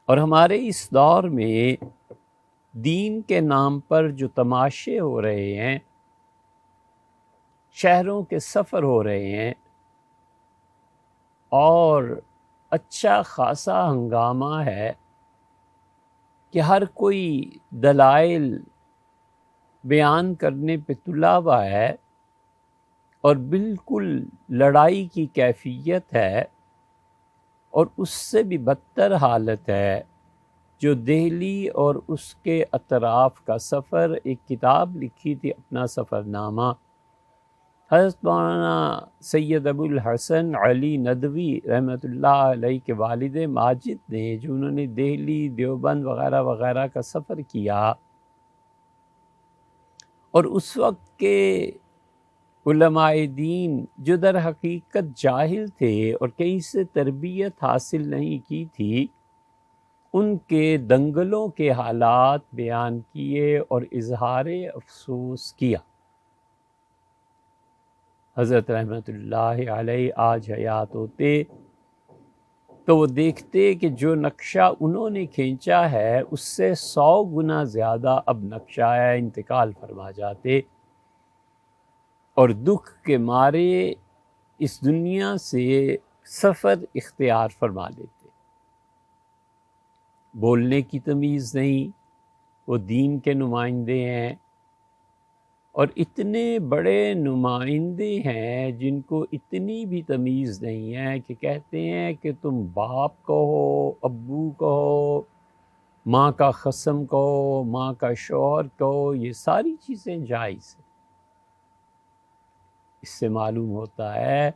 اور ہمارے اس دور میں دین کے نام پر جو تماشے ہو رہے ہیں، شہروں کے سفر ہو رہے ہیں اور اچھا خاصا ہنگامہ ہے کہ ہر کوئی دلائل بیان کرنے پہ تلا ہوا ہے اور بالکل لڑائی کی کیفیت ہے، اور اس سے بھی بدتر حالت ہے جو دہلی اور اس کے اطراف کا سفر. ایک کتاب لکھی تھی اپنا سفر نامہ حضرت مولانا سید ابو الحسن علی ندوی رحمۃ اللہ علیہ کے والد ماجد نے، جو انہوں نے دہلی، دیوبند وغیرہ وغیرہ کا سفر کیا، اور اس وقت کے علماء دین جو در حقیقت جاہل تھے اور کہیں سے تربیت حاصل نہیں کی تھی، ان کے دنگلوں کے حالات بیان کیے اور اظہار افسوس کیا. حضرت رحمۃ اللہ علیہ آج حیات ہوتے تو وہ دیکھتے کہ جو نقشہ انہوں نے کھینچا ہے اس سے 100 گنا زیادہ اب نقشہ ہے، انتقال فرما جاتے اور دکھ کے مارے اس دنیا سے سفر اختیار فرما لیتے. بولنے کی تمیز نہیں، وہ دین کے نمائندے ہیں، اور اتنے بڑے نمائندے ہیں جن کو اتنی بھی تمیز نہیں ہے کہ کہتے ہیں کہ تم باپ کہو، ابو کہو، ماں کا قسم کہو، ماں کا شوہر کہو، یہ ساری چیزیں جائز ہیں. اس سے معلوم ہوتا ہے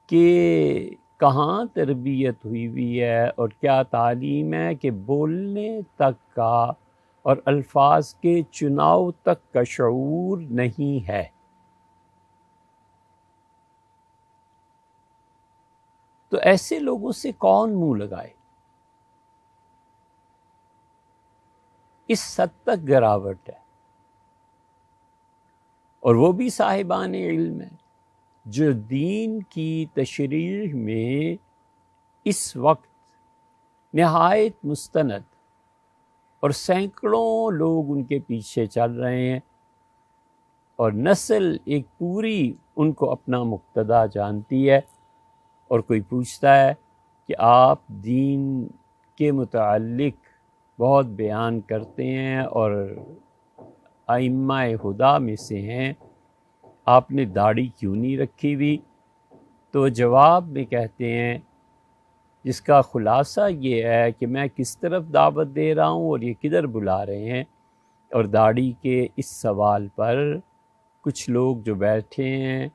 کہ کہاں تربیت ہوئی ہے اور کیا تعلیم ہے کہ بولنے تک کا اور الفاظ کے چناؤ تک کا شعور نہیں ہے. تو ایسے لوگوں سے کون منہ لگائے؟ اس حد تک گراوٹ ہے، اور وہ بھی صاحبان علم ہیں جو دین کی تشریح میں اس وقت نہایت مستند اور سینکڑوں لوگ ان کے پیچھے چل رہے ہیں، اور نسل ایک پوری ان کو اپنا مقتدا جانتی ہے. اور کوئی پوچھتا ہے کہ آپ دین کے متعلق بہت بیان کرتے ہیں اور ائمہ ہدیٰ میں سے ہیں، آپ نے داڑھی کیوں نہیں رکھی ہوئی؟ تو جواب میں کہتے ہیں، جس کا خلاصہ یہ ہے کہ میں کس طرف دعوت دے رہا ہوں اور یہ کدھر بلا رہے ہیں. اور داڑھی کے اس سوال پر کچھ لوگ جو بیٹھے ہیں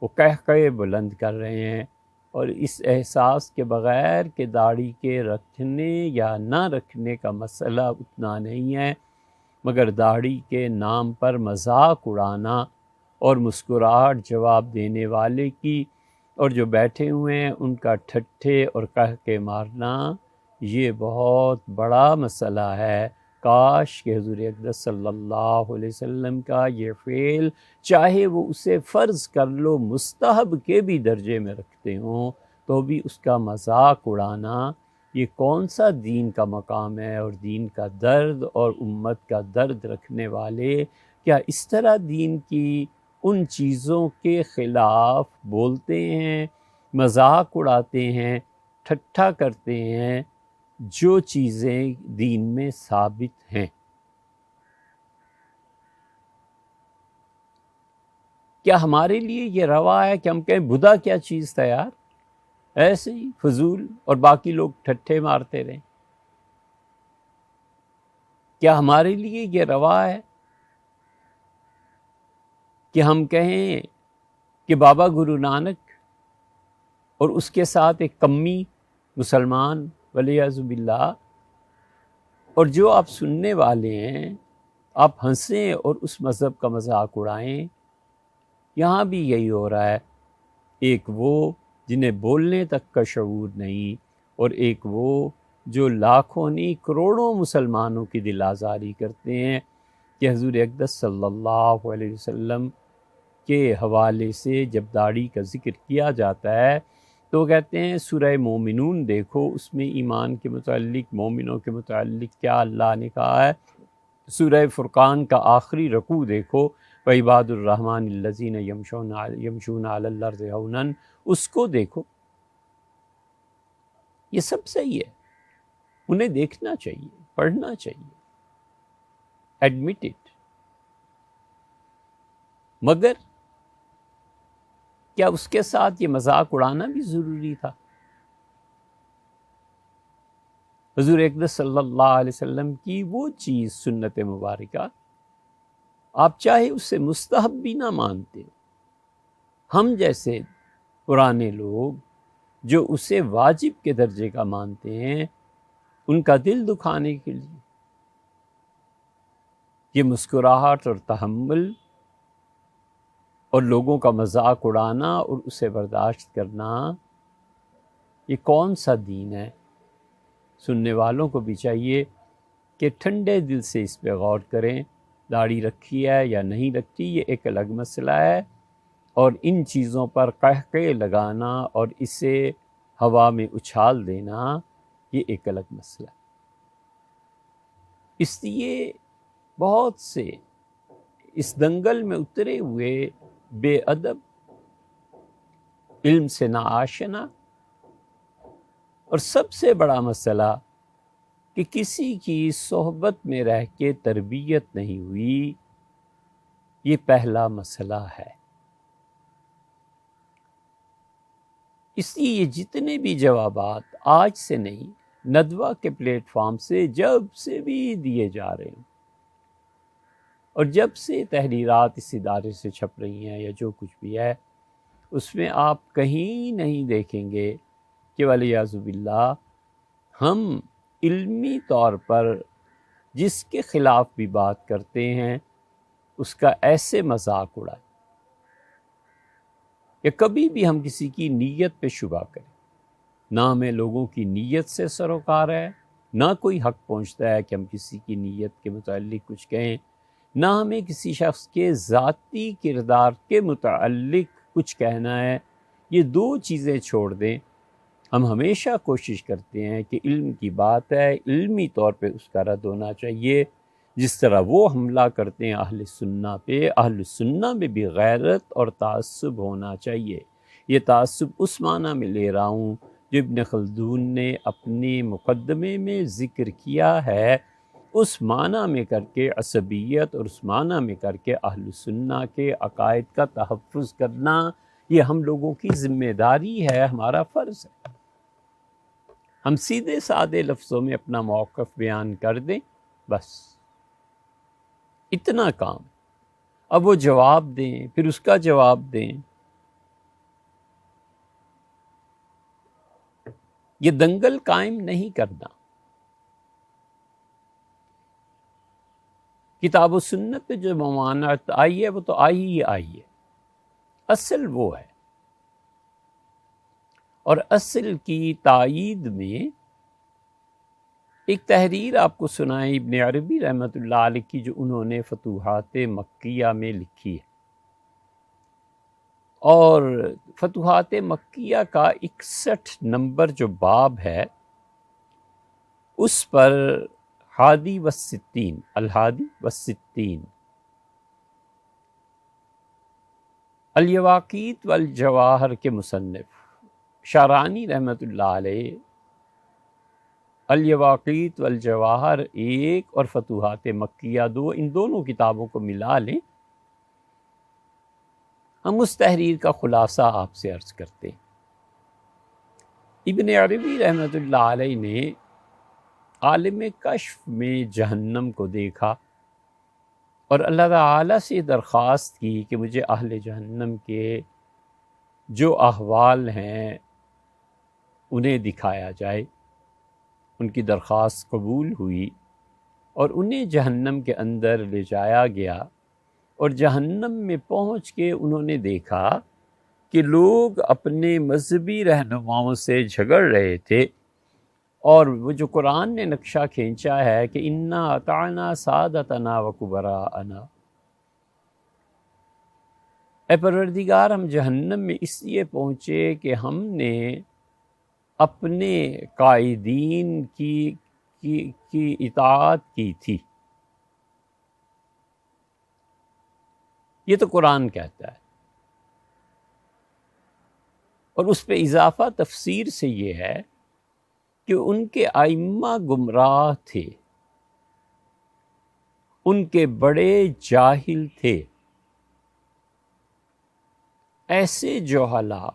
وہ قہقہے بلند کر رہے ہیں، اور اس احساس کے بغیر کہ داڑھی کے رکھنے یا نہ رکھنے کا مسئلہ اتنا نہیں ہے، مگر داڑھی کے نام پر مذاق اڑانا اور مسکراہٹ جواب دینے والے کی اور جو بیٹھے ہوئے ہیں ان کا ٹھٹھے اور قہقہے مارنا، یہ بہت بڑا مسئلہ ہے. کاش کہ حضور اقدس صلی اللہ علیہ وسلم کا یہ فعل، چاہے وہ اسے فرض کر لو مستحب کے بھی درجے میں رکھتے ہوں، تو بھی اس کا مذاق اڑانا یہ کون سا دین کا مقام ہے؟ اور دین کا درد اور امت کا درد رکھنے والے کیا اس طرح دین کی ان چیزوں کے خلاف بولتے ہیں، مذاق اڑاتے ہیں، ٹھٹھا کرتے ہیں جو چیزیں دین میں ثابت ہیں؟ کیا ہمارے لیے یہ روا ہے کہ ہم کہیں بھدا کیا چیز تھا یار، ایسے ہی فضول، اور باقی لوگ ٹھٹھے مارتے رہیں؟ کیا ہمارے لیے یہ روا ہے کہ ہم کہیں کہ بابا گرو نانک اور اس کے ساتھ ایک کمی مسلمان والعیاذ باللہ، اور جو آپ سننے والے ہیں آپ ہنسیں اور اس مذہب کا مذاق اڑائیں؟ یہاں بھی یہی ہو رہا ہے. ایک وہ جنہیں بولنے تک کا شعور نہیں، اور ایک وہ جو لاکھوں نہیں کروڑوں مسلمانوں کی دل آزاری کرتے ہیں کہ حضور اقدس صلی اللہ علیہ وسلم کے حوالے سے جب داڑھی کا ذکر کیا جاتا ہے تو کہتے ہیں سورہ مومنون دیکھو، اس میں ایمان کے متعلق، مومنوں کے متعلق کیا اللہ نے کہا ہے۔ سورہ فرقان کا آخری رکوع دیکھو، وَعِبَادُ الرَّحْمَنِ الَّذِينَ يَمْشُونَ عَلَى الْأَرْضِ هَوْنًا، اس کو دیکھو۔ یہ سب صحیح ہے، انہیں دیکھنا چاہیے، پڑھنا چاہیے، ایڈمٹ اٹ، مگر کیا اس کے ساتھ یہ مذاق اڑانا بھی ضروری تھا؟ حضور اقدس صلی اللہ علیہ وسلم کی وہ چیز سنت مبارکہ، آپ چاہے اسے مستحب بھی نہ مانتے، ہم جیسے پرانے لوگ جو اسے واجب کے درجے کا مانتے ہیں، ان کا دل دکھانے کے لیے یہ مسکراہٹ اور تحمل اور لوگوں کا مذاق اڑانا اور اسے برداشت کرنا، یہ کون سا دین ہے؟ سننے والوں کو بھی چاہیے کہ ٹھنڈے دل سے اس پہ غور کریں، داڑھی رکھی ہے یا نہیں رکھی یہ ایک الگ مسئلہ ہے، اور ان چیزوں پر قہقہے لگانا اور اسے ہوا میں اچھال دینا یہ ایک الگ مسئلہ ہے۔ اس لیے بہت سے اس دنگل میں اترے ہوئے بے ادب، علم سے ناآشنا، اور سب سے بڑا مسئلہ کہ کسی کی صحبت میں رہ کے تربیت نہیں ہوئی، یہ پہلا مسئلہ ہے۔ اس لیے یہ جتنے بھی جوابات آج سے نہیں، ندوہ کے پلیٹ فارم سے جب سے بھی دیے جا رہے ہیں، اور جب سے تحریرات اس ادارے سے چھپ رہی ہیں یا جو کچھ بھی ہے، اس میں آپ کہیں نہیں دیکھیں گے کہ وَلِعِیَاذُ بِاللَّہ ہم علمی طور پر جس کے خلاف بھی بات کرتے ہیں اس کا ایسے مذاق اڑائیں، یا کبھی بھی ہم کسی کی نیت پہ شبہ کریں۔ نہ ہمیں لوگوں کی نیت سے سروکار ہے، نہ کوئی حق پہنچتا ہے کہ ہم کسی کی نیت کے متعلق کچھ کہیں، نہ ہمیں کسی شخص کے ذاتی کردار کے متعلق کچھ کہنا ہے۔ یہ دو چیزیں چھوڑ دیں، ہم ہمیشہ کوشش کرتے ہیں کہ علم کی بات ہے، علمی طور پہ اس کا رد ہونا چاہیے۔ جس طرح وہ حملہ کرتے ہیں اہل سنہ پہ، اہل سنہ میں بھی غیرت اور تعصب ہونا چاہیے۔ یہ تعصب اس معنی میں لے رہا ہوں جو ابن خلدون نے اپنے مقدمے میں ذکر کیا ہے، اس معنی میں کر کے عصبیت، اور اس معنی میں کر کے اہل سنہ کے عقائد کا تحفظ کرنا، یہ ہم لوگوں کی ذمہ داری ہے، ہمارا فرض ہے۔ ہم سیدھے سادے لفظوں میں اپنا موقف بیان کر دیں، بس اتنا کام۔ اب وہ جواب دیں، پھر اس کا جواب دیں، یہ دنگل قائم نہیں کرنا۔ کتاب و سنت پہ جو ممانعت آئی ہے وہ تو آئی ہی آئی ہے، اصل وہ ہے، اور اصل کی تائید میں ایک تحریر آپ کو سنائیں ابن عربی رحمۃ اللہ علیہ کی، جو انہوں نے فتوحات مکیہ میں لکھی ہے، اور فتوحات مکیہ کا 61 نمبر جو باب ہے اس پر ہادی والستین، الہادی والستین، الیواقیت والجواہر کے مصنف شارانی رحمۃ اللہ علیہ الیواقیت والجواہر 1 اور فتوحات مکیہ 2، ان دونوں کتابوں کو ملا لیں، ہم اس تحریر کا خلاصہ آپ سے عرض کرتے ہیں۔ ابن عربی رحمۃ اللہ علیہ نے عالم کشف میں جہنم کو دیکھا اور اللہ تعالیٰ سے درخواست کی کہ مجھے اہل جہنم کے جو احوال ہیں انہیں دکھایا جائے۔ ان کی درخواست قبول ہوئی اور انہیں جہنم کے اندر لے جایا گیا، اور جہنم میں پہنچ کے انہوں نے دیکھا کہ لوگ اپنے مذہبی رہنماؤں سے جھگڑ رہے تھے، اور وہ جو قرآن نے نقشہ کھینچا ہے کہ انا اطعنا سادتنا وکبراءنا، اے پروردگار ہم جہنم میں اس لیے پہنچے کہ ہم نے اپنے قائدین کی اطاعت کی تھی۔ یہ تو قرآن کہتا ہے، اور اس پہ اضافہ تفسیر سے یہ ہے کہ ان کے ائمہ گمراہ تھے، ان کے بڑے جاہل تھے۔ ایسے جہلا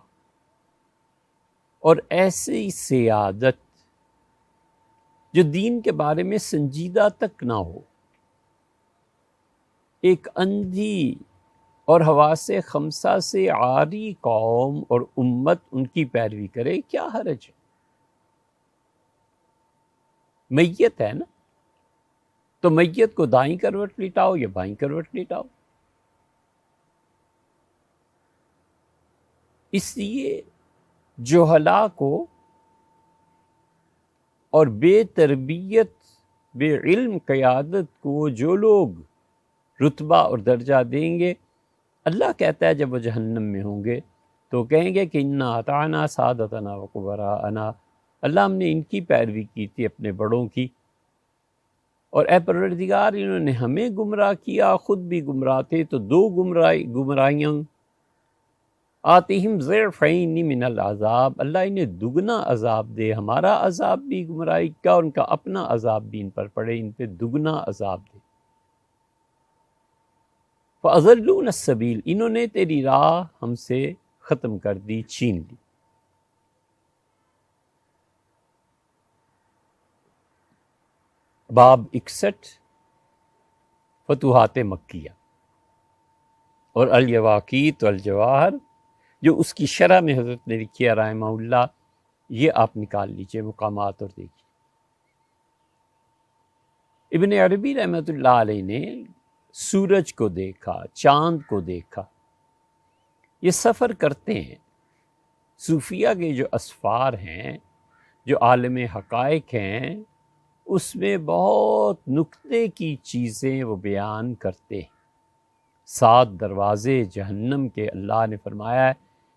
اور ایسی سیادت جو دین کے بارے میں سنجیدہ تک نہ ہو، ایک اندھی اور حواس خمسہ سے عاری قوم اور امت ان کی پیروی کرے، کیا حرج ہے؟ میت ہے نا، تو میت کو دائیں کروٹ لٹاؤ یا بائیں کروٹ لٹاؤ۔ اس لیے جہلا کو اور بے تربیت بے علم قیادت کو جو لوگ رتبہ اور درجہ دیں گے، اللہ کہتا ہے جب وہ جہنم میں ہوں گے تو کہیں گے کہ انا اطعنا سادتنا وکبراءنا، اللہ ہم نے ان کی پیروی کی تھی، اپنے بڑوں کی، اور اے پروردگار انہوں نے ہمیں گمراہ کیا، خود بھی گمراہ تھے، تو دو گمراہیاں، آتihim ضعفین من العذاب، اللہ انہیں دگنا عذاب دے، ہمارا عذاب بھی گمراہی کا، ان کا اپنا عذاب بھی ان پر پڑے، ان پہ دگنا عذاب دے۔ فَأَضَلُّونَ السَّبِيلَ، انہوں نے تیری راہ ہم سے ختم کر دی، چھین لی۔ باب 61 فتوحات مکیہ اور الیواقیت والجواہر، جو اس کی شرح میں حضرت نے لکھی ہے رحمہ اللہ، یہ آپ نکال لیجئے مقامات اور دیکھیے۔ ابن عربی رحمۃ اللہ علیہ نے سورج کو دیکھا، چاند کو دیکھا، یہ سفر کرتے ہیں۔ صوفیہ کے جو اسفار ہیں، جو عالم حقائق ہیں، اس میں بہت نکتے کی چیزیں وہ بیان کرتے ہیں۔ 7 دروازے جہنم کے اللہ نے فرمایا ہے،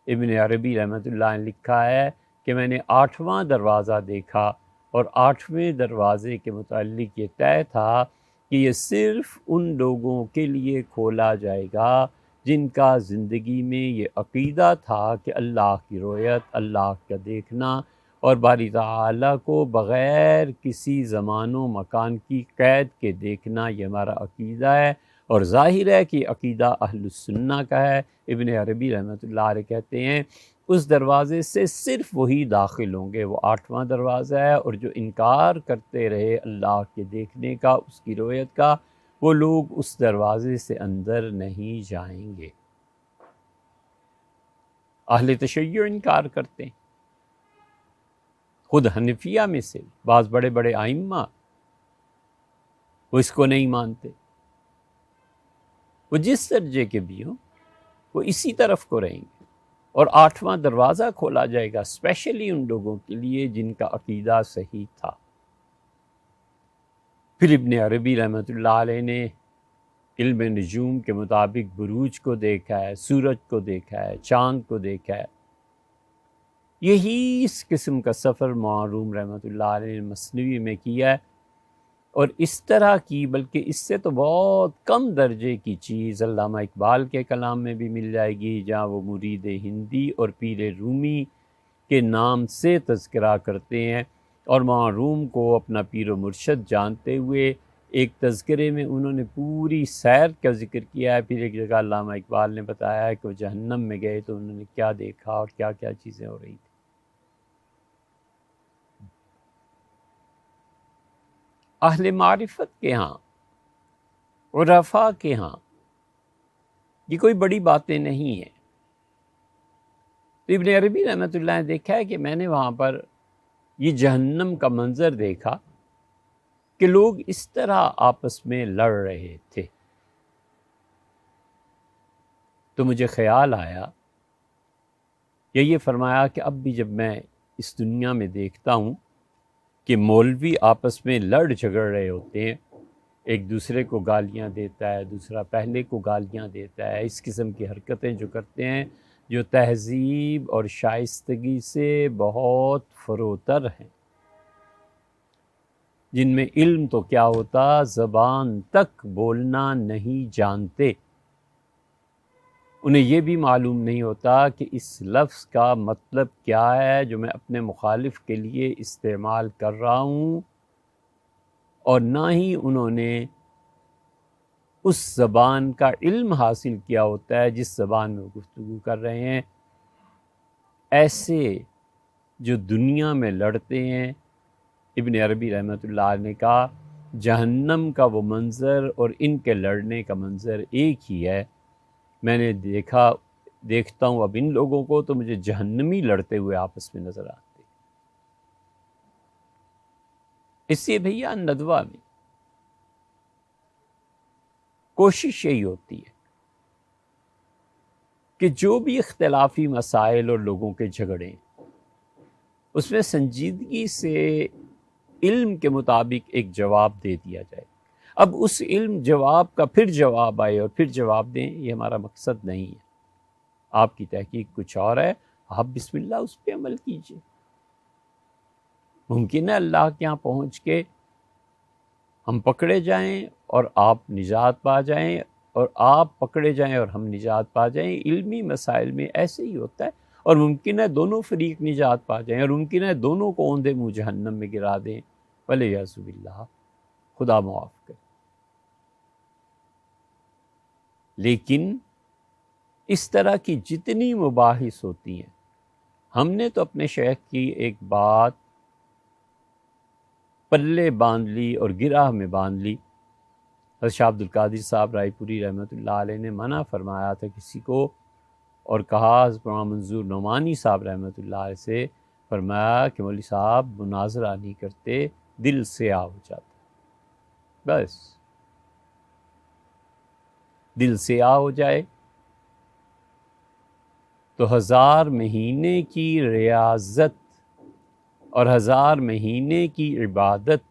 ابن عربی رحمۃ اللہ نے لکھا ہے کہ میں نے 8واں دروازہ دیکھا، اور 8ویں دروازے کے متعلق یہ طے تھا کہ یہ صرف ان لوگوں کے لیے کھولا جائے گا جن کا زندگی میں یہ عقیدہ تھا کہ اللہ کی رؤیت، اللہ کا دیکھنا اور باری تعالیٰ کو بغیر کسی زمان و مکان کی قید کے دیکھنا، یہ ہمارا عقیدہ ہے، اور ظاہر ہے کہ عقیدہ اہل السنہ کا ہے۔ ابن عربی رحمۃ اللہ علیہ کہتے ہیں اس دروازے سے صرف وہی داخل ہوں گے، وہ 8واں دروازہ ہے، اور جو انکار کرتے رہے اللہ کے دیکھنے کا، اس کی رؤیت کا، وہ لوگ اس دروازے سے اندر نہیں جائیں گے۔ اہل تشیع انکار کرتے ہیں، خود حنفیہ میں سے بعض بڑے بڑے ائمہ وہ اس کو نہیں مانتے، وہ جس درجے کے بھی ہوں وہ اسی طرف کو رہیں گے، اور 8واں دروازہ کھولا جائے گا اسپیشلی ان لوگوں کے لیے جن کا عقیدہ صحیح تھا۔ پھر ابن عربی رحمۃ اللہ علیہ نے علم نجوم کے مطابق بروج کو دیکھا ہے، سورج کو دیکھا ہے، چاند کو دیکھا ہے۔ یہی اس قسم کا سفر معروم رحمۃ اللہ علیہ نے مثنوی میں کیا ہے، اور اس طرح کی بلکہ اس سے تو بہت کم درجے کی چیز علامہ اقبال کے کلام میں بھی مل جائے گی، جہاں وہ مرید ہندی اور پیر رومی کے نام سے تذکرہ کرتے ہیں، اور معروم کو اپنا پیر و مرشد جانتے ہوئے ایک تذکرے میں انہوں نے پوری سیر کا ذکر کیا ہے۔ پھر ایک جگہ علامہ اقبال نے بتایا ہے کہ وہ جہنم میں گئے تو انہوں نے کیا دیکھا اور کیا کیا چیزیں ہو رہی تھیں۔ اہل معرفت کے ہاں، عرفاء کے ہاں یہ کوئی بڑی باتیں نہیں ہیں۔ تو ابن عربی رحمۃ اللہ نے دیکھا ہے کہ میں نے وہاں پر یہ جہنم کا منظر دیکھا کہ لوگ اس طرح آپس میں لڑ رہے تھے، تو مجھے خیال آیا یا یہ فرمایا کہ اب بھی جب میں اس دنیا میں دیکھتا ہوں کہ مولوی آپس میں لڑ جھگڑ رہے ہوتے ہیں، ایک دوسرے کو گالیاں دیتا ہے، دوسرا پہلے کو گالیاں دیتا ہے، اس قسم کی حرکتیں جو کرتے ہیں، جو تہذیب اور شائستگی سے بہت فروتر ہیں، جن میں علم تو کیا ہوتا، زبان تک بولنا نہیں جانتے، انہیں یہ بھی معلوم نہیں ہوتا کہ اس لفظ کا مطلب کیا ہے جو میں اپنے مخالف کے لیے استعمال کر رہا ہوں، اور نہ ہی انہوں نے اس زبان کا علم حاصل کیا ہوتا ہے جس زبان میں وہ گفتگو کر رہے ہیں۔ ایسے جو دنیا میں لڑتے ہیں، ابن عربی رحمۃ اللہ علیہ نے کہا جہنم کا وہ منظر اور ان کے لڑنے کا منظر ایک ہی ہے۔ میں نے دیکھتا ہوں اب ان لوگوں کو تو مجھے جہنمی لڑتے ہوئے آپس میں نظر آتے۔ اس سے بھیا ندوہ میں کوشش یہی ہوتی ہے کہ جو بھی اختلافی مسائل اور لوگوں کے جھگڑے ہیں، اس میں سنجیدگی سے علم کے مطابق ایک جواب دے دیا جائے۔ اب اس علم جواب کا پھر جواب آئے اور پھر جواب دیں، یہ ہمارا مقصد نہیں ہے۔ آپ کی تحقیق کچھ اور ہے، آپ بسم اللہ اس پہ عمل کیجئے۔ ممکن ہے اللہ کے یہاں پہنچ کے ہم پکڑے جائیں اور آپ نجات پا جائیں، اور آپ پکڑے جائیں اور ہم نجات پا جائیں۔ علمی مسائل میں ایسے ہی ہوتا ہے، اور ممکن ہے دونوں فریق نجات پا جائیں، اور ممکن ہے دونوں کو اوندے منہ جہنم میں گرا دیں، ولیعذ باللہ، خدا معاف کرے۔ لیکن اس طرح کی جتنی مباحث ہوتی ہیں، ہم نے تو اپنے شیخ کی ایک بات پلے باندھ لی اور گرہ میں باندھ لی۔ حضرت شاہ عبد القادر صاحب رائے پوری رحمۃ اللہ علیہ نے منع فرمایا تھا کسی کو، اور کہا حضرت مولانا منظور نعمانی صاحب رحمۃ اللہ علیہ سے، فرمایا کہ مولوی صاحب مناظرہ نہیں کرتے، دل سیاہ ہو جاتا، بس دل سیاہ ہو جائے تو 1000 مہینے کی ریاضت اور 1000 مہینے کی عبادت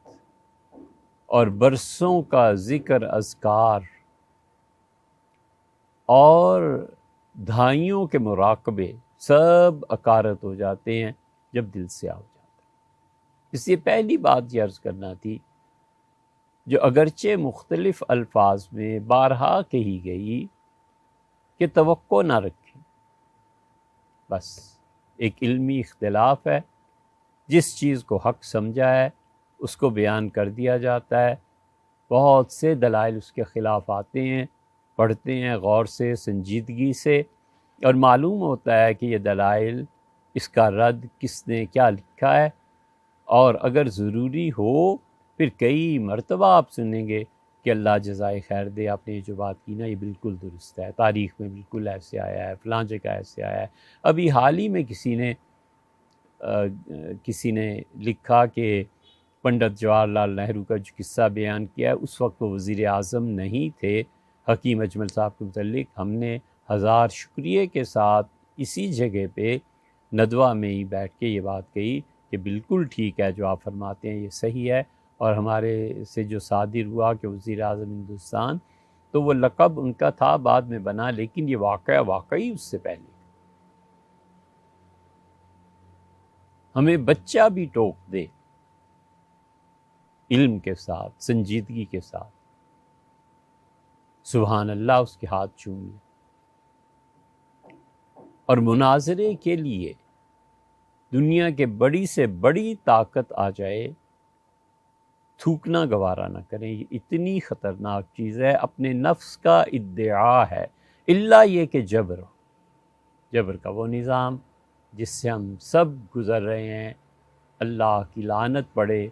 اور برسوں کا ذکر اذکار اور دھائیوں کے مراقبے سب اکارت ہو جاتے ہیں جب دل سیاہ ہو جاتا ہے۔ اس لیے پہلی بات یہ عرض کرنا تھی، جو اگرچہ مختلف الفاظ میں بارہا کہی گئی، کہ توقع نہ رکھیں، بس ایک علمی اختلاف ہے، جس چیز کو حق سمجھا ہے اس کو بیان کر دیا جاتا ہے، بہت سے دلائل اس کے خلاف آتے ہیں، پڑھتے ہیں غور سے، سنجیدگی سے، اور معلوم ہوتا ہے کہ یہ دلائل، اس کا رد کس نے کیا لکھا ہے، اور اگر ضروری ہو پھر کئی مرتبہ آپ سنیں گے کہ اللہ جزائے خیر دے، آپ نے یہ جو بات کی نا یہ بالکل درست ہے، تاریخ میں بالکل ایسے آیا ہے، فلاں جگہ ایسے آیا ہے۔ ابھی حال ہی میں کسی نے لکھا کہ پنڈت جواہر لال نہرو کا جو قصہ بیان کیا ہے، اس وقت وہ وزیر اعظم نہیں تھے، حکیم اجمل صاحب کے متعلق ہم نے 1000 شکریہ کے ساتھ اسی جگہ پہ ندوہ میں ہی بیٹھ کے یہ بات کہی کہ بالکل ٹھیک ہے جو آپ فرماتے ہیں، یہ صحیح ہے، اور ہمارے سے جو صادر ہوا کہ وزیر اعظم ہندوستان، تو وہ لقب ان کا تھا، بعد میں بنا، لیکن یہ واقعی اس سے پہلے۔ ہمیں بچہ بھی ٹوک دے علم کے ساتھ، سنجیدگی کے ساتھ، سبحان اللہ اس کے ہاتھ چوم لے۔ اور مناظرے کے لیے دنیا کے بڑی سے بڑی طاقت آ جائے، تھوکنا گوارا نہ کریں، یہ اتنی خطرناک چیز ہے، اپنے نفس کا ادعا ہے، الا یہ کہ جبر کا وہ نظام جس سے ہم سب گزر رہے ہیں، اللہ کی لعنت پڑے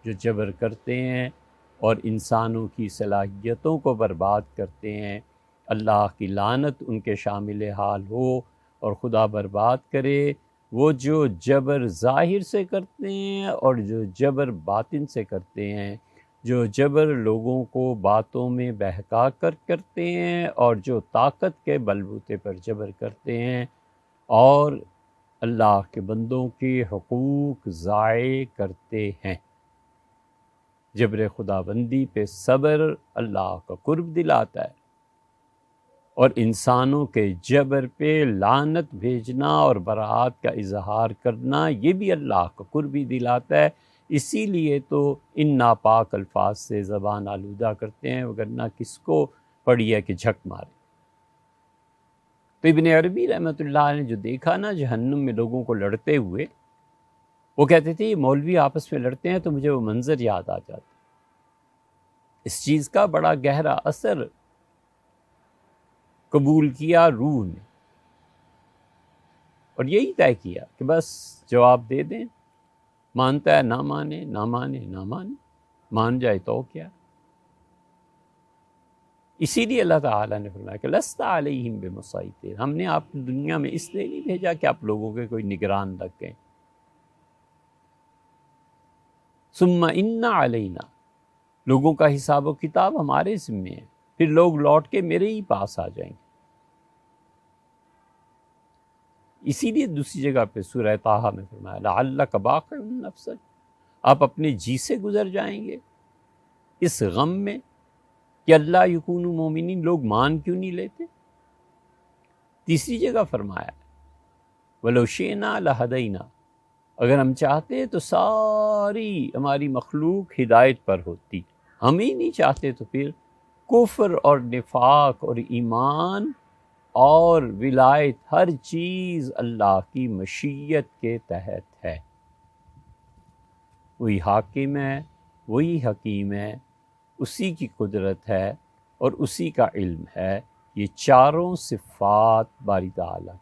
جو جبر کرتے ہیں اور انسانوں کی صلاحیتوں کو برباد کرتے ہیں، اللہ کی لعنت ان کے شامل حال ہو، اور خدا برباد کرے وہ جو جبر ظاہر سے کرتے ہیں اور جو جبر باطن سے کرتے ہیں، جو جبر لوگوں کو باتوں میں بہکا کر کرتے ہیں، اور جو طاقت کے بلبوتے پر جبر کرتے ہیں، اور اللہ کے بندوں کے حقوق ضائع کرتے ہیں۔ جبر خدا بندی پہ صبر اللہ کا قرب دلاتا ہے۔ اور انسانوں کے جبر پہ لعنت بھیجنا اور برات کا اظہار کرنا، یہ بھی اللہ کا قربی دلاتا ہے۔ اسی لیے تو ان ناپاک الفاظ سے زبان آلودہ کرتے ہیں، وگرنہ کس کو پڑی ہے کہ جھک مارے۔ تو ابن عربی رحمۃ اللہ نے جو دیکھا نا جہنم میں لوگوں کو لڑتے ہوئے، وہ کہتے تھے یہ مولوی آپس میں لڑتے ہیں تو مجھے وہ منظر یاد آ جاتا۔ اس چیز کا بڑا گہرا اثر قبول کیا روح نے، اور یہی طے کیا کہ بس جواب دے دیں، مانتا ہے نہ مانے، نہ مانے نہ مانے، مان جائے تو کیا۔ اسی لیے اللہ تعالیٰ نے فرمایا کہ لست علیہم بمسیطر، ہم نے آپ دنیا میں اس لیے نہیں بھیجا کہ آپ لوگوں کے کوئی نگران لگ گئے۔ ثم ان علینا، لوگوں کا حساب و کتاب ہمارے ذمے ہے، پھر لوگ لوٹ کے میرے ہی پاس آ جائیں گے۔ اسی لیے دوسری جگہ پہ سورہ طٰہٰ میں فرمایا لعلک باخع نفسک، آپ اپنے جی سے گزر جائیں گے اس غم میں کہ اللہ یکونوا مومنین، لوگ مان کیوں نہیں لیتے۔ تیسری جگہ فرمایا ولو شئنا لہدینا، اگر ہم چاہتے تو ساری ہماری مخلوق ہدایت پر ہوتی، ہم ہی نہیں چاہتے تو پھر کفر اور نفاق اور ایمان اور ولایت ہر چیز اللہ کی مشیت کے تحت ہے۔ وہی حاکم ہے، وہی حکیم ہے، اسی کی قدرت ہے اور اسی کا علم ہے۔ یہ چاروں صفات باری تعالیٰ